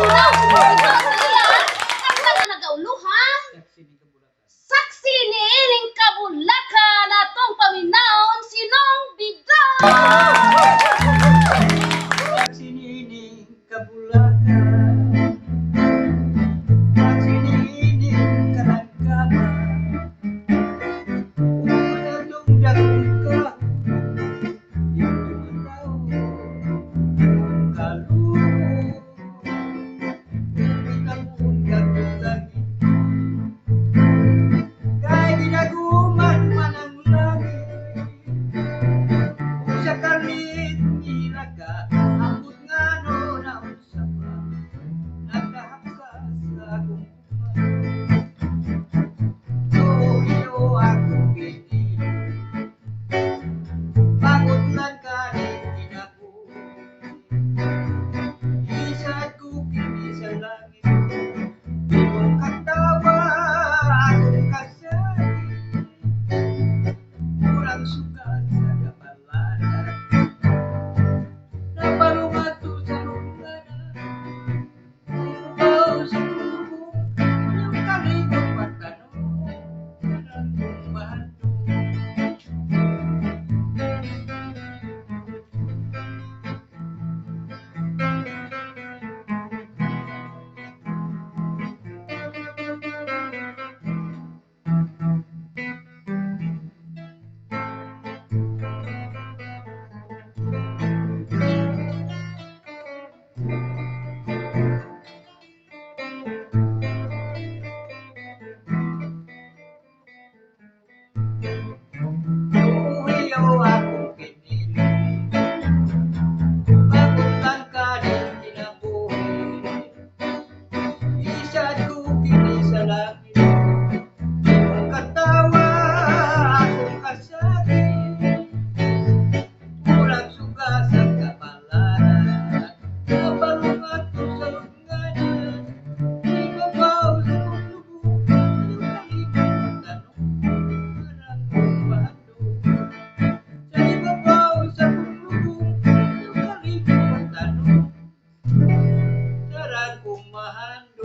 Daw, ang mga nagauluhan. Saksi ni ining kabulakan atong paminaon sinong bidang. Sinining kabulakan, sinining kalangkaman, umatong dakong ka, yung tao, kaluluwa, itabong kagulagi, kay ginaguman man ang langit, sa kalit nilaka, ambot nga no na usapa, nakahapsa sa akong iyo akong pinili, pagod lang ka rin kinako, isa'y kukini sa langit, di mong katawa akong kasakit, kurang sukat sa kapalaran. Napalumato sa lungganan, ikaw sa tubo, yung kaligong matanong, parang kumahalo. Iyo akong pinili, pagod lang ka rin kinabuhi, isa't kukini sa langit, yung katawa akong kasakit, kurang suga sa kapalaran, napalungato sa lungganan, ibabaw sa lubog, yung kaligong tanong, parang kumahalo. Sa ibabaw sa lubog, yung kaligong tanong, parang kumahalo.